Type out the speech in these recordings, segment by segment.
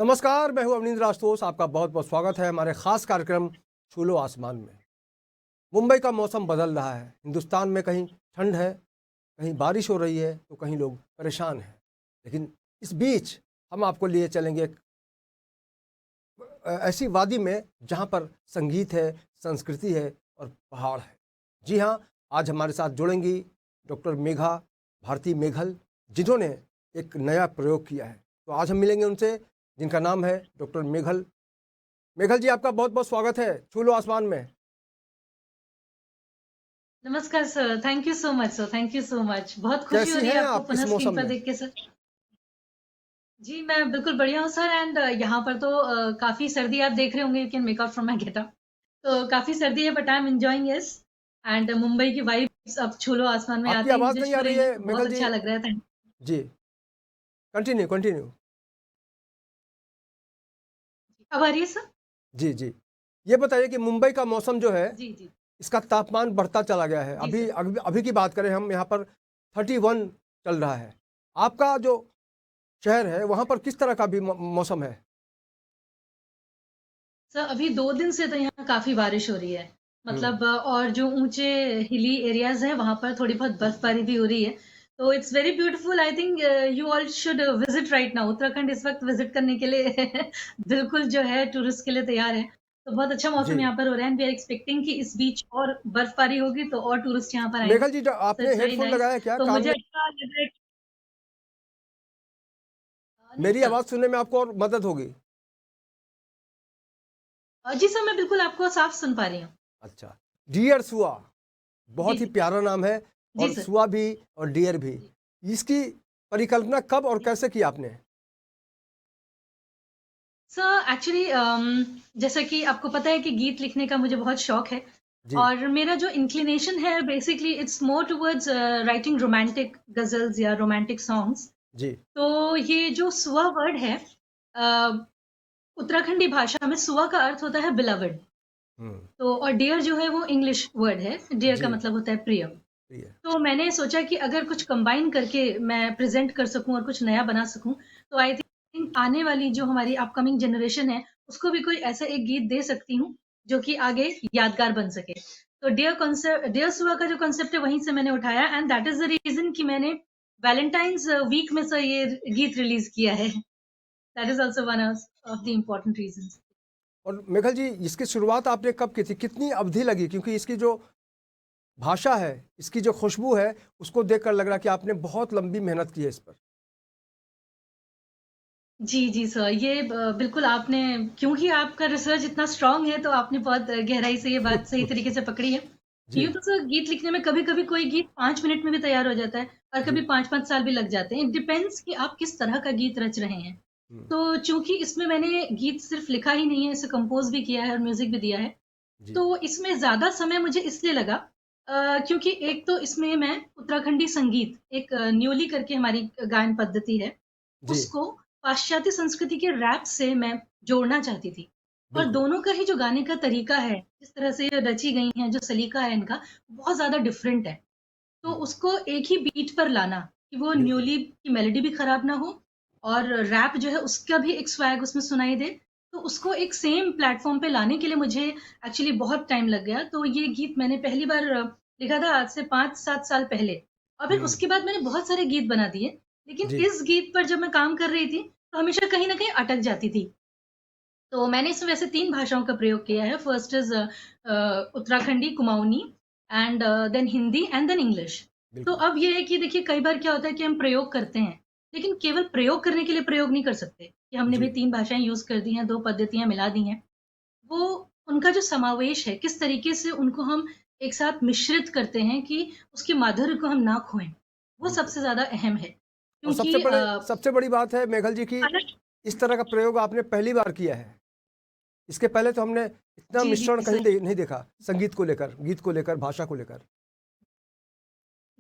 नमस्कार, मैं हूं अवनींद्र आशुतोष। आपका बहुत बहुत स्वागत है हमारे खास कार्यक्रम छू लो आसमान में। मुंबई का मौसम बदल रहा है। हिंदुस्तान में कहीं ठंड है, कहीं बारिश हो रही है, तो कहीं लोग परेशान हैं। लेकिन इस बीच हम आपको लिए चलेंगे एक ऐसी वादी में जहां पर संगीत है, संस्कृति है और पहाड़ है। जी हाँ, आज हमारे साथ जुड़ेंगी डॉक्टर मेघा भारती मेघल, जिन्होंने एक नया प्रयोग किया है। तो आज हम मिलेंगे उनसे, जिनका नाम है डॉक्टर मेघल। मेघल जी, आपका बहुत बहुत स्वागत है छू लो आसमान में। नमस्कार sir, thank you so much sir, thank you so much. बहुत खुशी हो कैसी रही है हैं आपको आप इस पुनः स्क्रीन मौसम पर में? देख के सर। जी, मैं बिल्कुल बढ़िया हूँ सर एंड यहाँ पर तो काफ़ी सर्दी आप देख रहे होंगे, you can make out from my getup. तो काफ़ी सर्दी है but I am enjoying this and Mumbai की वाइब्स अब छू लो आसमान में आपकी आते ही आवाज़ मुझे नहीं छू आ रही रही हैं, है तो बहुत मेघल जी। अच्छा लग रहा है। थैंक जी, कंटिन्यू कंटिन्यू। अब आ रही है सर? जी जी, ये बताइए कि मुंबई का मौसम जो है, जी, जी। इसका तापमान बढ़ता चला गया है। जी अभी सर। अभी अभी की बात करें, हम यहाँ पर 31 चल रहा है। आपका जो शहर है वहाँ पर किस तरह का भी मौसम है? सर अभी 2 दिन से तो यहाँ काफ़ी बारिश हो रही है। हम्म। मतलब और जो ऊँचे हिली एरियाज़ हैं वहाँ पर थोड़ी बहुत बर्फ़बारी भी हो रही है। तो it's very beautiful. I think you all should visit right now. Uttarakhand इस वक़्त विज़िट करने के लिए बिल्कुल जो है टूरिस्ट के लिए तैयार है। तो बहुत अच्छा जी, मौसम यहाँ पर हो रहा है एंड वी आर एक्सपेक्टिंग कि इस बीच और बर्फ़बारी होगी तो और टूरिस्ट यहाँ पर आएँगे। मेघल जी, सो आपने इट्स वेरी हेडफोन नाइस। लगाया है क्या तो कान मुझे में? अच्छा लग रहा है। नहीं मेरी सर। आवाज़ सुनने में आपको और मदद होगी। जी सर, मैं बिल्कुल आपको साफ़ सुन पा रही हूँ। अच्छा, डियर सुआ, जी, बहुत ही जी। प्यारा नाम है। जी और सर। सुआ भी और डियर भी। जी, इसकी परिकल्पना कब और जी। कैसे की आपने? सर एक्चुअली जैसा कि आपको पता है कि गीत लिखने का मुझे बहुत शौक है जी और मेरा जो इंक्लिनेशन है basically it's more towards writing romantic ghazals या रोमांटिक सॉन्ग्स। जी। तो ये जो सुआ वर्ड है, अ, उत्तराखंडी भाषा में सुआ का अर्थ होता है बिलवड। हम्म। तो और डियर जो है वो इंग्लिश वर्ड है, डियर का जी, मतलब होता है प्रिय। सही है। तो मैंने सोचा कि अगर कुछ कंबाइन करके मैं प्रेज़ेंट कर सकूँ और कुछ नया बना सकूँ, तो आई थिंक आने वाली जो हमारी अपकमिंग जनरेशन है, उसको भी कोई ऐसा एक गीत दे सकती हूँ, जो कि आगे यादगार बन सके। तो डियर सुहा का जो कॉन्सेप्ट है, वहीं से मैंने उठाया and that is the reason कि मैंने वैलेंटाइन्स वीक में सर ये गीत रिलीज़ किया है। That is also one of the important reasons. और मेघल जी, इसकी शुरुआत आपने कब की थी? कितनी अवधि लगी? क्योंकि इसकी जो भाषा है, इसकी जो खुशबू है, उसको देखकर लग रहा है कि आपने बहुत लंबी मेहनत की है इस पर। जी, जी सर, ये बिल्कुल आपने, क्योंकि आपका रिसर्च इतना स्ट्रॉन्ग है, तो आपने बहुत गहराई से ये बात सही तरीके से पकड़ी है। जी यूँ तो सर गीत लिखने में कभी-कभी कोई गीत 5 मिनट में भी तैयार हो जाता है और कभी जी। 5-5 साल भी लग जाते हैं। इट डिपेंड्स कि आप किस तरह का गीत रच रहे हैं। हम्म। तो चूँकि इसमें मैंने गीत सिर्फ़ लिखा ही नहीं है, इसे कंपोज़ भी किया है और म्यूज़िक भी दिया है। जी तो इसमें ज़्यादा समय मुझे इसलिए लगा क्योंकि एक तो इसमें मैं उत्तराखंडी संगीत, एक न्योली करके हमारी गायन पद्धति है, जी। उसको पाश्चात्य संस्कृति के रैप से मैं जोड़ना चाहती थी। और बिल्कुल। दोनों का ही जो गाने का तरीका है, जिस तरह से ये रची गई हैं, जो सलीका है इनका, बहुत ज़्यादा डिफरेंट है। तो हम्म। उसको एक ही बीट पर लाना कि वो बिल्कुल। न्यूली की मेलोडी भी खराब ना हो और रैप जो है उसका भी एक स्वैग उसमें सुनाई दे। तो उसको एक सेम प्लेटफ़ॉर्म पे लाने के लिए मुझे एक्चुअली बहुत टाइम लग गया। तो ये गीत मैंने पहली बार लिखा था आज से 5-7 साल पहले और फिर हम्म। उसके बाद मैंने बहुत सारे गीत बना दिए। लेकिन जी इस गीत पर जब मैं काम कर रही थी, तो हमेशा कहीं न कहीं अटक जाती थी। तो मैंने इसमें वैसे 3 भाषाओं का प्रयोग किया है। First is Uttarakhandi, Kumaoni and then Hindi and then English. तो बिल्कुल। अब ये है कि देखिए कई बार क्या होता है कि हम प्रयोग करते हैं, लेकिन केवल प्रयोग करने के लिए प्रयोग नहीं कर सकते, कि हमने भी जी 3 भाषाएँ यूज़ कर दी हैं, 2 पद्धतियाँ मिला दी हैं। वो उनका जो समावेश है, किस तरीके से उनको हम एक साथ मिश्रित करते हैं कि उसके माधुर्य को हम ना खोएँ, वो बिल्कुल। सबसे ज़्यादा अहम है। और क्योंकि सबसे बड़ी बात है मेघल जी की, अलग। इस तरह का प्रयोग आपने पहली बार किया है। इसके पहले तो हमने इतना जी, मिश्रण जी कहीं सर। नहीं देखा, संगीत को लेकर, गीत को लेकर, भाषा को लेकर।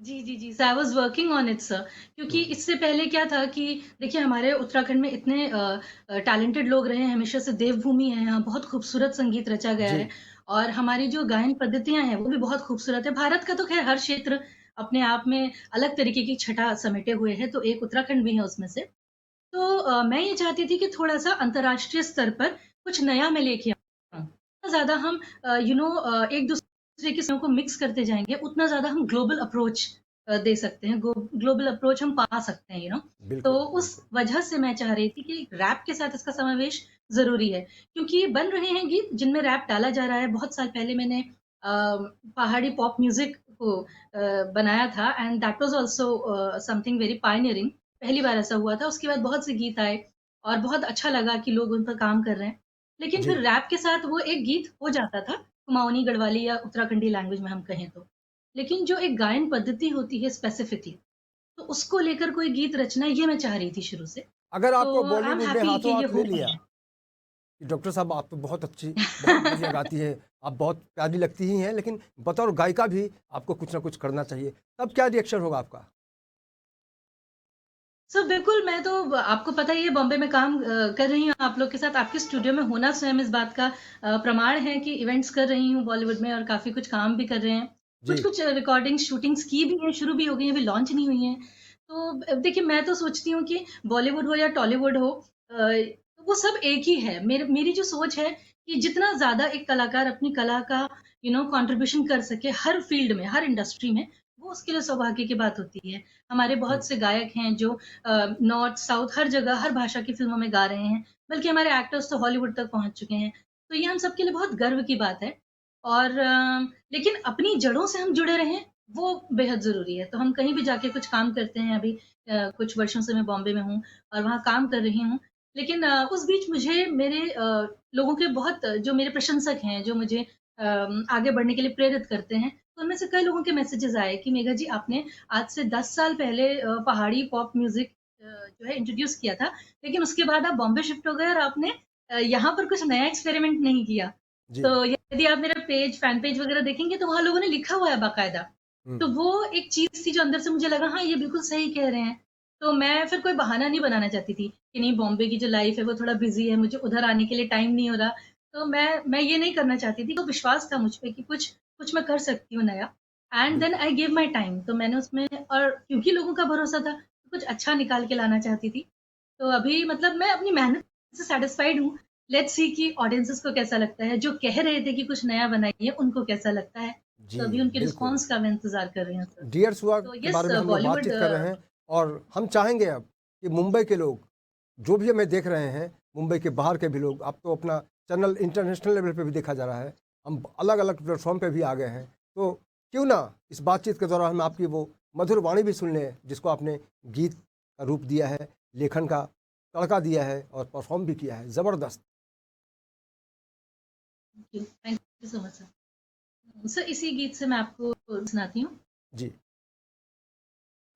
जी, जी, जी। So I was working on it sir, क्योंकि हम्म। इससे पहले क्या था कि देखिए हमारे उत्तराखंड में इतने टैलेंटेड लोग रहे हैं, हमेशा से देवभूमि है यहाँ, बहुत खूबसूरत संगीत रचा गया जी है और हमारी जो गायन पद्धतियाँ हैं, वो भी बहुत खूबसूरत है। भारत का तो ख़ैर हर क्षेत्र अपने आप में अलग तरीके की छटा समेटे हुए है, तो एक उत्तराखंड भी है उसमें से। तो मैं ये चाहती थी कि थोड़ा-सा अंतर्राष्ट्रीय स्तर पर कुछ नया मैं लेके आऊँ। जितना ज़्यादा हम एक-दूसरे की को मिक्स करते जाएँगे, उतना ज़्यादा हम ग्लोबल अप्रोच दे सकते हैं, ग्लोबल अप्रोच हम पा सकते हैं, तो बिल्कुल, उस बिल्कुल। वजह से मैं चाह रही थी कि रैप के साथ इसका समावेश ज़रूरी है, क्योंकि बन रहे हैं गीत जिनमें रैप डाला जा रहा है। बहुत साल पहले मैंने पहाड़ी पॉप म्यूज़िक को बनाया था and that was also something very pioneering. पहली बार ऐसा हुआ था, उसके बाद बहुत से गीत आए और बहुत अच्छा लगा कि लोग उन पर काम कर रहे हैं। लेकिन जी। फिर रैप के साथ वो एक गीत हो जाता था, कुमाऊनी, गढ़वाली या उत्तराखंडी लैंग्वेज में हम कहें तो। लेकिन जो एक गायन पद्धति होती है स्पेसिफिकली, तो उसको लेकर कोई गीत रचना ये मैं चाह रही थी शुरू से। अगर आपको तो आई एम बॉलीवुड ने हैप्पी कि ये हाथों-हाथ ले हो लिया गया। कि डॉक्टर साहब आप तो बहुत अच्छी, बहुत बढ़िया गाती हैं, आप बहुत प्यारी लगती ही हैं, लेकिन बतौर गायिका भी आपको कुछ ना कुछ करना चाहिए, तब क्या रिएक्शन होगा आपका? बिल्कुल, मैं तो आपको पता ही है बॉम्बे में काम कर रही हूँ आप लोग के साथ, आपके स्टूडियो में होना स्वयं इस बात का प्रमाण है कि इवेंट्स कर रही हूँ बॉलीवुड में और काफ़ी कुछ काम भी कर रहे हैं। जी, कुछ-कुछ रिकॉर्डिंग्स, शूटिंग्स की भी हैं, शुरू भी हो गई हैं, अभी लॉन्च नहीं हुई हैं। तो देखिए मैं तो सोचती हूँ कि बॉलीवुड हो या टॉलीवुड हो वो सब एक ही है। मेरी जो सोच है कि जितना ज़्यादा एक कलाकार अपनी कला का कंट्रीब्यूशन कर सके हर फ़ील्ड में, हर इंडस्ट्री में, वो उसके लिए सौभाग्य की बात होती है। हमारे हुँ, बहुत से गायक हैं जो नॉर्थ, साउथ हर जगह, हर भाषा की फ़िल्मों में गा रहे हैं, बल्कि हमारे एक्टर्स तो हॉलीवुड तक पहुँच चुके हैं। तो ये हम सबके लिए बहुत गर्व की बात है और लेकिन अपनी जड़ों से हम जुड़े रहें, वो बेहद ज़रूरी है। तो हम कहीं भी जाके कुछ काम करते हैं, अभी कुछ वर्षों से मैं बॉम्बे में हूँ और वहाँ काम कर रही हूँ। लेकिन उस बीच मुझे मेरे लोगों के बहुत जो मेरे प्रशंसक हैं, जो मुझे आगे बढ़ने के लिए प्रेरित करते हैं, तो उनमें से कई लोगों के मैसेजेज़ आए कि मेघा जी आपने आज से 10 साल पहले पहाड़ी पॉप म्यूज़िक जो है इंट्रोड्यूस किया था, लेकिन उसके बाद आप बॉम्बे शिफ्ट हो गए और आपने यहाँ पर कुछ नया एक्सपेरिमेंट नहीं किया। जी, तो यदि आप मेरा फैन पेज वगैरह देखेंगे तो वहाँ लोगों ने लिखा हुआ है बाकायदा। हुँ, तो वो एक चीज़ थी जो अंदर से मुझे लगा हाँ, ये बिल्कुल सही कह रहे हैं। तो मैं फिर कोई बहाना नहीं बनाना चाहती थी कि नहीं बॉम्बे की जो लाइफ़ है वो थोड़ा बिज़ी है, मुझे उधर आने के लिए टाइम नहीं हो रहा। तो मैं ये नहीं करना चाहती थी, तो विश्वास था मुझ पे कि कुछ कुछ मैं कर सकती हूँ नया। एंड देन बिल्कुल। आई गिव माय टाइम तो मैंने उसमें और क्योंकि लोगों का भरोसा था, कुछ अच्छा निकाल के लाना चाहती थी। तो अभी मतलब मैं अपनी मेहनत से सैटिस्फाइड हूँ। लेट्स सी कि ऑडियंसेस को कैसा लगता है, जो कह रहे थे कि कुछ नया बनाइए, उनको कैसा लगता है। जी, तो अभी उनके बिल्कुल। रिस्पॉन्स का मैं इंतज़ार कर रही हूँ सर। डियर सुहा तो के येस बारे में हम लोग बॉलीवुड बातचीत कर रहे हैं और हम चाहेंगे अब कि मुंबई के लोग, जो भी हमें देख रहे हैं, मुंबई के बाहर के भी लोग, अब तो अपना चैनल इंटरनेशनल लेवल पे भी देखा जा रहा है। हम अलग-अलग प्लेटफ़ॉर्म पे भी आ गए हैं। तो क्यों ना इस बातचीत के दौरान हम आपकी वो मधुर वाणी भी सुन लें, जिसको आपने गीत का रूप दिया है, लेखन का तड़का दिया है और परफ़ॉर्म भी किया है। ज़बरदस्त! Thank you so much sir. Sir इसी गीत से मैं आपको सुनाती हूँ। जी,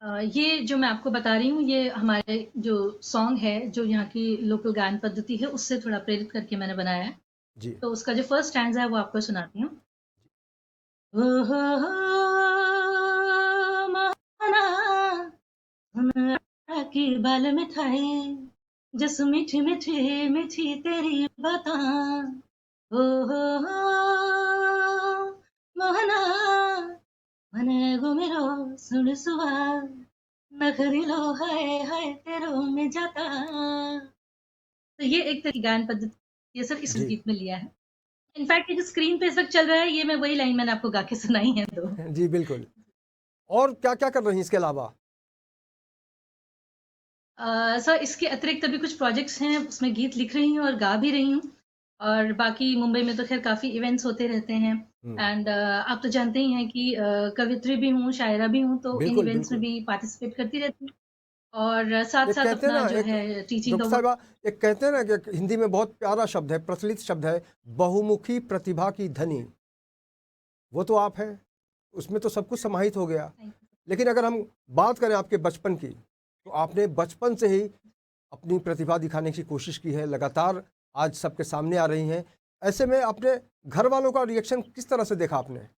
ये जो मैं आपको बता रही हूँ, ये हमारे जो सॉन्ग है, जो यहाँ की लोकल गायन पद्धति है, उससे थोड़ा प्रेरित करके मैंने बनाया है। जी। तो उसका जो फर्स्ट स्टैन्ज़ा है, वो आपको सुनाती हूँ। हो, हो, हो, मोहना, की बाल में थाई, जस मीठी मीठी मीठी तेरी बातां हो मोहना मने घुमेरो सुन सुहा नखरिलो हाय हाय तेरो में जाता तो ये एक तरह की गायन पद्धति ये सब इस जी, गीत में लिया है इनफैक्ट ये जो स्क्रीन पे इस वक्त चल रहा है ये मैं वही लाइन मैंने आपको गा के सुनाई है दो जी, बिल्कुल। और क्या-क्या कर रही हैं इसके अलावा? सर इसके अतिरिक्त अभी कुछ प्रोजेक्ट्स हैं उसमें गीत लिख रही हूँ और गा भी रही हूँ और बाकी मुंबई में तो खैर काफ़ी इवेंट्स होते रहते हैं हुँ, एंड आप तो जानते ही हैं कि कवित्री भी हूँ शायरा भी हूँ तो इन बिल्कुल, इवेंट्स में बिल्कुल। भी पार्टिसिपेट करती रहती हूँ और साथ एक साथ कहते हैं अपना ना जो एक है टीचिंग का डॉक्टर वर्क साहिबा एक कहते हैं ना कि एक हिंदी में बहुत प्यारा शब्द है, प्रचलित शब्द है, बहुमुखी प्रतिभा की धनी। वो तो आप हैं, उसमें तो सब कुछ समाहित हो गया। लेकिन अगर हम बात करें आपके बचपन की, तो आपने बचपन से ही अपनी प्रतिभा दिखाने की कोशिश की है, लगातार आज सबके सामने आ रही हैं। ऐसे में अपने घर वालों का रिएक्शन किस तरह से देखा आपने?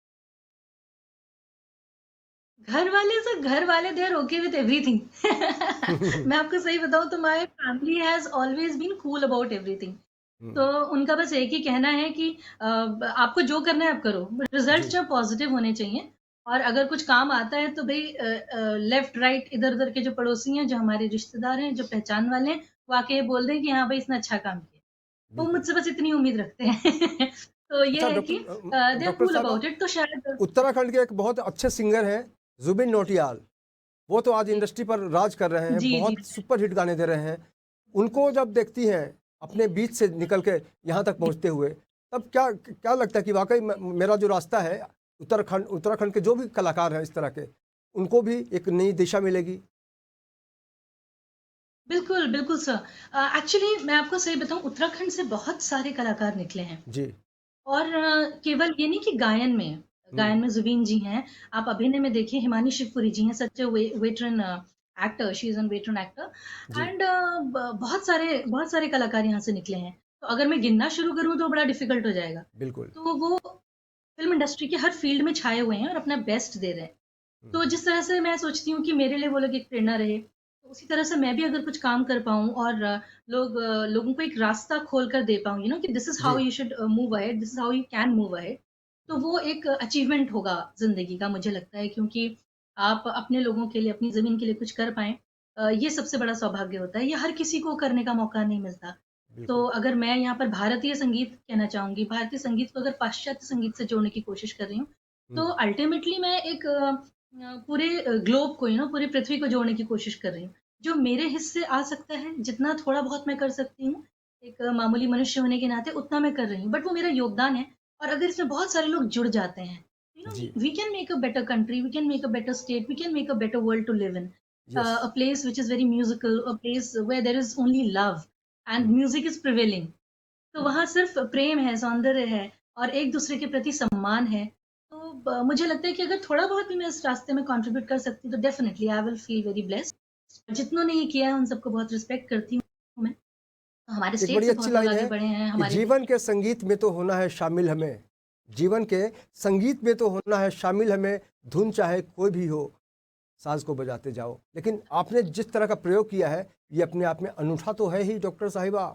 घर वाले they are okay with everything मैं आपको सही बताऊं तो my family has always been cool about everything हुँ, तो उनका बस एक ही कहना है कि आपको जो करना है आप करो रिजल्ट जी, जो पॉजिटिव होने चाहिए और अगर कुछ काम आता है तो भई लेफ्ट राइट इधर-उधर के जो पड़ोसी हैं, जो हमारे रिश्तेदार हैं, जो पहचान वाले हैं, वो आके ये बोल दें कि हाँ भाई इसने अच्छा काम किया। वो बिल्कुल। मुझसे बस इतनी उम्मीद रखते हैं। तो अच्छा ये है कि दे आर डॉक्टर कूल साहबा, अबाउट इट, तो शायद उत्तराखंड के एक बहुत अच्छे सिंगर हैं जुबिन नौटियाल। वो तो आज जी, इंडस्ट्री पर राज कर रहे हैं, जी, जी। बहुत सुपर हिट गाने दे रहे हैं। उनको जब देखती हैं अपने बीच से निकल के यहाँ तक जी। पहुँचते हुए, तब क्या क्या लगता है कि वाकई मेरा जो रास्ता है, उत्तराखंड उत्तराखंड के जो भी कलाकार हैं इस तरह के, उनको भी एक नई दिशा मिलेगी? बिल्कुल, बिल्कुल सर। एक्चुअली मैं आपको सही बताऊँ, उत्तराखंड से बहुत सारे कलाकार निकले हैं। जी। और केवल ये नहीं कि हुँ। गायन में ज़ुबीन जी हैं, आप अभिनय में देखिए हिमानी शिवपुरी जी हैं, such a veteran actor, she is an veteran actor. जी। एंड ब बहुत सारे कलाकार यहाँ से निकले हैं। तो अगर मैं गिनना शुरू करूँ तो बड़ा डिफ़िकल्ट हो जाएगा। बिल्कुल। तो वो फ़िल्म इंडस्ट्री के हर फ़ील्ड में छाए हुए हैं और अपना बेस्ट दे रहे हैं। हुँ। तो जिस तरह से मैं सोचती हूँ कि मेरे लिए वो लोग एक प्रेरणा रहे, तो उसी तरह से मैं भी अगर कुछ काम कर पाऊँ और लोगों को एक रास्ता खोल कर दे पाऊँ, कि दिस इज़ हाउ जी। You should move ahead, this is how you can move ahead, तो वो एक अचीवमेंट होगा ज़िंदगी का, मुझे लगता है, क्योंकि आप अपने लोगों के लिए, अपनी ज़मीन के लिए कुछ कर पाएँ, ये सबसे बड़ा सौभाग्य होता है। ये हर किसी को करने का मौका नहीं मिलता। तो बिल्कुल। अगर मैं यहाँ पर भारतीय संगीत कहना चाहूँगी, भारतीय संगीत को अगर पाश्चात्य संगीत से जोड़ने की कोशिश कर रही हूँ, तो हुँ। अल्टीमेटली मैं एक पूरे ग्लोब को, पूरी पृथ्वी को जोड़ने की कोशिश कर रही हूँ। जो मेरे हिस्से आ सकता है, जितना थोड़ा बहुत मैं कर सकती हूँ, एक मामूली मनुष्य होने के नाते उतना मैं कर रही हूँ। बट वो मेरा योगदान है, और अगर इसमें बहुत सारे लोग जुड़ जाते हैं, जी। We can make a better country, we can make a better state, we can make a better world to live in. Yes. A place which is very musical, a place where there is only love and hmm. music is prevailing. तो वहाँ सिर्फ प्रेम है, सौंदर्य है और एक-दूसरे के प्रति सम्मान है। तो ब मुझे लगता है कि अगर थोड़ा-बहुत भी मैं इस रास्ते में कंट्रीब्यूट कर सकती हूँ, तो definitely I will feel very blessed. जितनों ने ये किया है, उन सबको बहुत रिस्पेक्ट करती हूँ मैं। तो हमारे एक स्टेट बड़ी से अच्छी बहुत लोग लाइन आगे है बढ़े हैं, कि हमारे जीवन के संगीत में तो होना है शामिल हमें। जीवन के संगीत में तो होना है शामिल हमें, धुन चाहे कोई भी हो, साज़ को बजाते जाओ। लेकिन आपने जिस तरह का प्रयोग किया है, ये अपने आप में अनूठा तो है ही डॉक्टर साहिबा।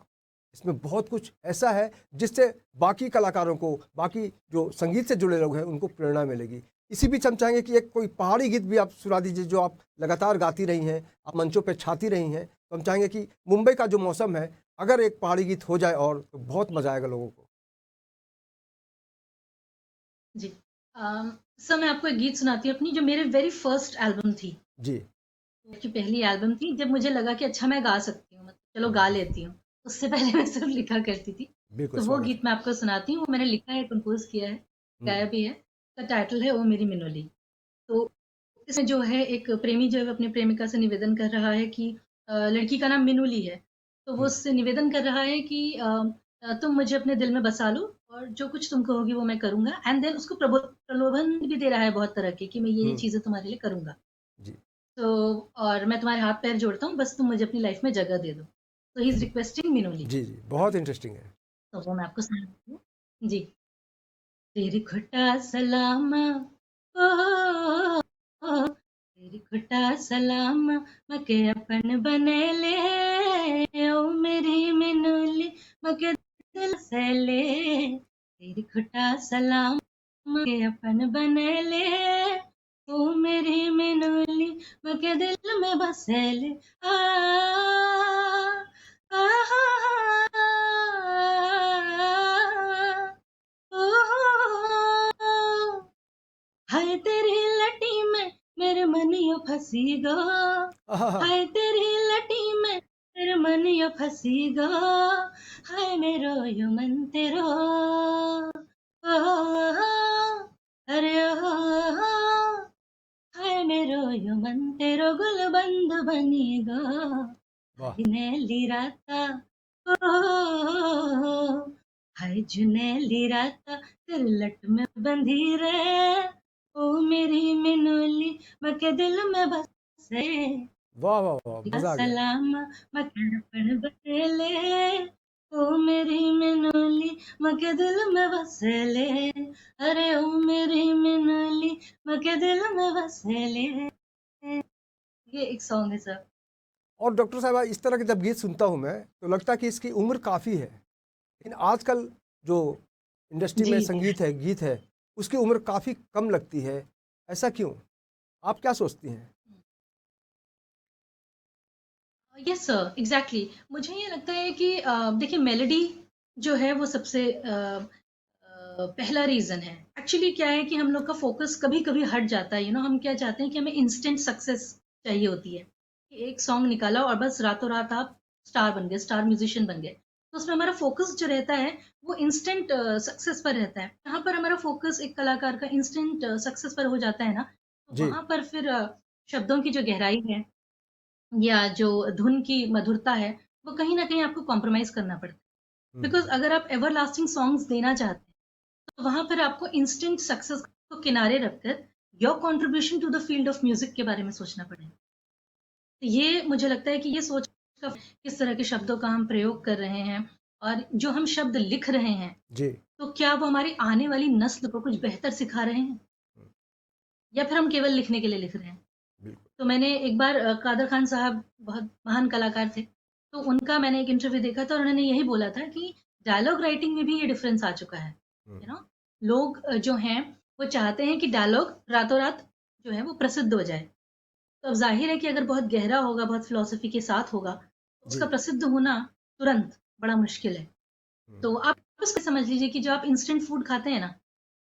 इसमें बहुत कुछ ऐसा है जिससे बाकी कलाकारों को, बाकी जो संगीत से जुड़े लोग हैं, उनको प्रेरणा मिलेगी। इसी बीच हम चाहेंगे कि एक कोई पहाड़ी गीत भी आप सुना दीजिए, जो आप लगातार गाती रही हैं, आप मंचों पे छाती रही हैं। तो हम चाहेंगे कि मुंबई का जो मौसम है, अगर एक पहाड़ी गीत हो जाए और तो बहुत मज़ा आएगा लोगों को। जी। सर, मैं आपको एक गीत सुनाती हूँ अपनी, जो मेरे वेरी फर्स्ट एल्बम थी। जी। की पहली एल्बम थी, जब मुझे लगा कि अच्छा मैं गा सकती हूँ, मतलब चलो गा हुँ। लेती हूँ। उससे पहले मैं सिर्फ़ लिखा करती थी। बिल्कुल, तो वो स्वागत गीत है। मैं आपको सुनाती हूँ, वो मैंने लिखा है, कंपोज़ किया है, हुँ। गाया भी है। उसका टाइटल है ओ मेरी मिनोली। तो इसमें जो है, एक प्रेमी जो है वो अपनी प्रेमिका से निवेदन कर रहा है कि लड़की का नाम मिनोली है। तो वो हुँ। उससे निवेदन कर रहा है कि तुम मुझे अपने दिल में बसा लो और जो कुछ तुम कहोगी वो मैं करूँगा, एंड देन उसको प्रलोभन भी दे रहा है बहुत तरह के, कि मैं ये हुँ। चीज़ें तुम्हारे लिए करूँगा। जी। तो और मैं तुम्हारे हाथ पैर जोड़ता हूँ, बस तुम मुझे अपनी लाइफ़ में जगह दे दो। तो ही इज़ रिक्वेस्टिंग मिनोली। जी, जी, बहुत इंटरेस्टिंग है। तो वो मैं आपको सुनाती हूँ। जी। तेरी खुटा सलामा, ओ, तेरी खुटा सलामा, मके अपन बने ले, ओ मेरी मिनोली, मके दिल से ले, तेरी खुटा सलामा, मके अपन बने ले, ओ मेरी मिनोली, मके दिल में बसे ले, आ, हाय तेरी लटी में मेरे मनियो फंसी गो, आहा! हाय तेरी लटी में मेरे मनियो फंसी गो, हाय मेरो यो मन तेरो, ओ, अरे ओ, हाय मेरो यो मन तेरो गुलबंद बनी गो, वाह! हाय नैली राता, ओ, हाय जुनैली राता तेरे लट में बंधी रे, ओ मेरी मिनोली, मके दिल में बसे, वाह, वाह, वाह! तेरा मज़ा आ गया। सलाम मकड़पन बसेले, ओ मेरी मिनोली, मके दिल में बसेले, अरे ओ मेरी मिनोली, मके दिल में बसेले। ये एक सॉन्ग है सर। और डॉक्टर साहब, इस तरह के जब गीत सुनता हूँ मैं, तो लगता है कि इसकी उम्र काफ़ी है। लेकिन आजकल जो इंडस्ट्री जी, में जी। संगीत है, गीत है, उसकी उम्र काफ़ी कम लगती है। ऐसा क्यों? आप क्या सोचती हैं? Yes sir, exactly. मुझे ये लगता है कि देखिए मेलोडी जो है वो सबसे पहला रीज़न है। एक्चुअली क्या है कि हम लोग का फ़ोकस कभी-कभी हट जाता है, हम क्या चाहते हैं कि हमें इंस्टेंट सक्सेस चाहिए होती है, कि एक सॉन्ग निकाला और बस रातों-रात आप स्टार बन गए, स्टार म्यूज़िशियन बन गए। तो उसमें हमारा फ़ोकस जो रहता है, वो इंस्टेंट सक्सेस पर रहता है। जहाँ पर हमारा फ़ोकस एक कलाकार का इंस्टेंट सक्सेस पर हो जाता है ना, तो जी। वहाँ पर फिर शब्दों की जो गहराई है या जो धुन की मधुरता है, वो कहीं न कहीं आपको कॉम्प्रोमाइज़ करना पड़ता है। हुँ, बिकॉज़ अगर आप एवरलास्टिंग सॉन्ग्स देना चाहते हैं, तो वहाँ पर आपको इंस्टेंट सक्सेस को किनारे रखकर your contribution to the field of music के बारे में सोचना पड़ेगा। तो ये मुझे लगता है कि ये सोच का किस तरह के शब्दों का हम प्रयोग कर रहे हैं और जो हम शब्द लिख रहे हैं, जी। तो क्या वो हमारी आने वाली नस्ल को कुछ बेहतर सिखा रहे हैं हुँ, या फिर हम केवल लिखने के लिए लिख रहे हैं? बिल्कुल। तो मैंने एक बार कादर ख़ान साहब बहुत महान कलाकार थे, तो उनका मैंने एक इंटरव्यू देखा था और उन्होंने यही बोला था कि डायलॉग राइटिंग में भी ये डिफ़रेंस आ चुका है। हुँ, लोग जो हैं वो चाहते हैं कि डायलॉग रातों-रात जो है वो प्रसिद्ध हो जाए। तो अब ज़ाहिर है कि अगर बहुत गहरा होगा, बहुत फ़िलॉसफ़ी के साथ होगा, तो उसका जी। प्रसिद्ध होना तुरंत बड़ा मुश्किल है। हुँ, तो आप उसको समझ लीजिए कि जो आप इंस्टेंट फूड खाते हैं ना,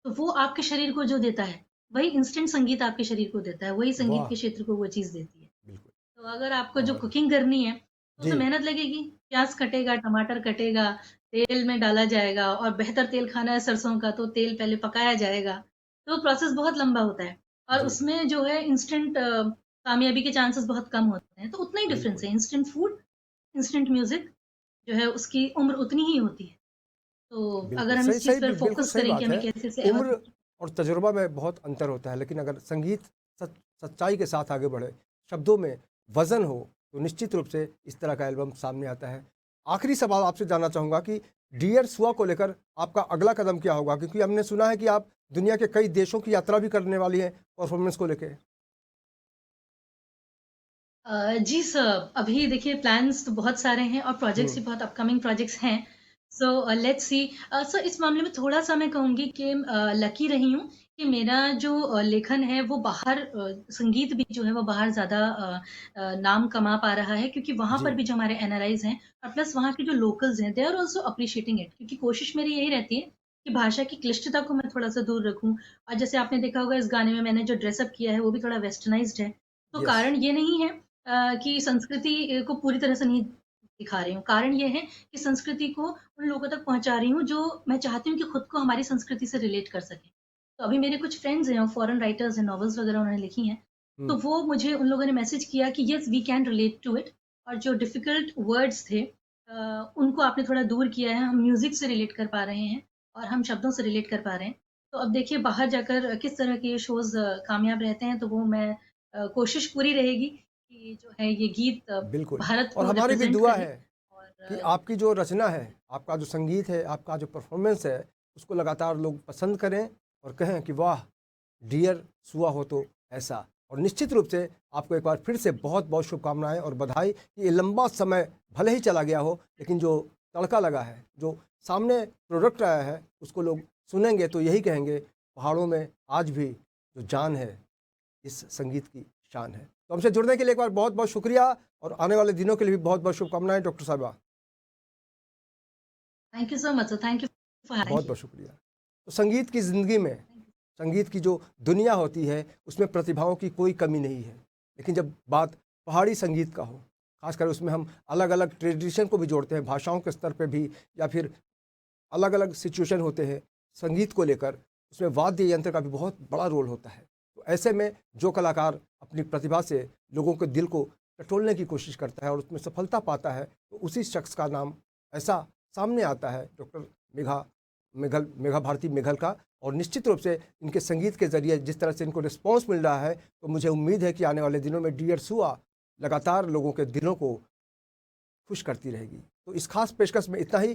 तो वो आपके शरीर को जो देता है, वही इंस्टेंट संगीत आपके शरीर को देता है, वही संगीत वाह! के क्षेत्र को वो चीज़ देती है। बिल्कुल। तो अगर आपको जो और कुकिंग करनी है, तो जी। उसमें मेहनत लगेगी, प्याज़ कटेगा, टमाटर कटेगा, तेल में डाला जाएगा और बेहतर तेल खाना है सरसों का, तो तेल पहले पकाया जाएगा। तो प्रोसेस बहुत लंबा होता है और जी, उसमें जो है इंस्टेंट कामयाबी के चांसेस बहुत कम होते हैं। तो उतना ही डिफ़रेंस बिल्कुल। है, इंस्टेंट फूड, इंस्टेंट म्यूज़िक जो है उसकी उम्र उतनी ही होती है। तो बिल्कुल, अगर हम सही इस चीज़ सही पर बिल्कुल फ़ोकस सही करें कि बात हमें है। कैसे से उम्र और तजुर्बा में बहुत अंतर होता है, लेकिन अगर संगीत सच्चाई के साथ आगे बढ़े, शब्दों में वज़न हो, तो निश्चित रूप से इस तरह का एल्बम सामने आता है। आखिरी सवाल आपसे जानना चाहूँगा कि डियर सुआ को लेकर आपका अगला कदम क्या होगा? क्योंकि हमने सुना है कि आप दुनिया के कई देशों की यात्रा भी करने वाली हैं परफ़ॉर्मेंस को लेके। जी सर, अभी देखिए प्लान्स तो बहुत सारे हैं और प्रोजेक्ट्स हुँ, भी बहुत अपकमिंग प्रोजेक्ट्स हैं। So let's see. सर इस मामले में थोड़ा-सा मैं कहूँगी कि लकी रही हूँ कि मेरा जो लेखन है वो बाहर संगीत भी जो है वो बाहर ज़्यादा नाम कमा पा रहा है क्योंकि वहाँ जी, पर भी जो हमारे एनआरआईज़ हैं और प्लस वहाँ के जो लोकल्स हैं, they are also appreciating it क्योंकि कोशिश मेरी यही रहती है कि भाषा की क्लिष्टता को मैं थोड़ा-सा दूर रखूँ और जैसे आपने देखा होगा इस गाने में मैंने जो ड्रेस अप किया है वो भी थोड़ा वेस्टर्नाइज़्ड है। तो यस, कारण ये नहीं है कि संस्कृति को पूरी तरह से नहीं दिखा रही हूँ। कारण ये है कि संस्कृति को उन लोगों तक पहुँचा रही हूँ जो मैं चाहती हूँ कि खुद को हमारी संस्कृति से रिलेट कर सकें। तो अभी मेरे कुछ फ्रेंड्स हैं और फॉरेन राइटर्स हैं, नॉवेल्स वगैरह उन्होंने लिखी हैं। हुँ, तो वो मुझे उन लोगों ने मैसेज किया कि yes we can relate to it और जो डिफिकल्ट वर्ड्स थे उनको आपने थोड़ा दूर किया है। हम म्यूज़िक से रिलेट कर पा रहे हैं और हम शब्दों से रिलेट कर पा रहे हैं। तो अब देखिए बाहर जाकर किस तरह के ये शोज़ कामयाब रहते हैं तो वो मैं कोशिश पूरी रहेगी कि जो है ये गीत बिल्कुल। भारत और को हमारी भी रिप्रेजेंट दुआ करे है और कि आपकी जो रचना है, आपका जो संगीत है, आपका जो परफ़ॉर्मेंस है, उसको लगातार लोग पसंद करें और कहें कि वाह! डियर सुआ हो तो ऐसा। और निश्चित रूप से आपको एक बार फिर से बहुत-बहुत शुभकामनाएँ और बधाई कि ये लंबा समय भले ही चला गया हो, लेकिन जो तड़का लगा है, जो सामने प्रोडक्ट आया है, उसको लोग सुनेंगे तो यही कहेंगे, पहाड़ों में आज भी जो जान है, इस संगीत की शान है। तो हमसे जुड़ने के लिए एक बार बहुत-बहुत शुक्रिया और आने वाले दिनों के लिए भी बहुत-बहुत शुभकामनाएँ डॉक्टर साहिबा। Thank you so much sir, thank you for thank you. बहुत-बहुत शुक्रिया। तो संगीत की ज़िंदगी में, संगीत की जो दुनिया होती है, उसमें प्रतिभाओं की कोई कमी नहीं है। लेकिन जब बात पहाड़ी संगीत का हो, ख़ासकर उसमें हम अलग-अलग ट्रेडिशन को भी जोड़ते हैं, भाषाओं के स्तर पे भी या फिर अलग-अलग सिचुएशन होते हैं संगीत को लेकर, उसमें वाद्य यंत्र का भी बहुत बड़ा रोल होता है। तो ऐसे में जो कलाकार अपनी प्रतिभा से लोगों के दिल को टटोलने की कोशिश करता है और उसमें सफलता पाता है, तो उसी शख्स का नाम ऐसा सामने आता है डॉक्टर मेघा भारती मेघल का। और निश्चित रूप से इनके संगीत के ज़रिए जिस तरह से इनको रिस्पॉन्स मिल रहा है, तो मुझे उम्मीद है कि आने वाले दिनों में डियर सुआ लगातार लोगों के दिलों को खुश करती रहेगी। तो इस खास पेशकश में इतना ही।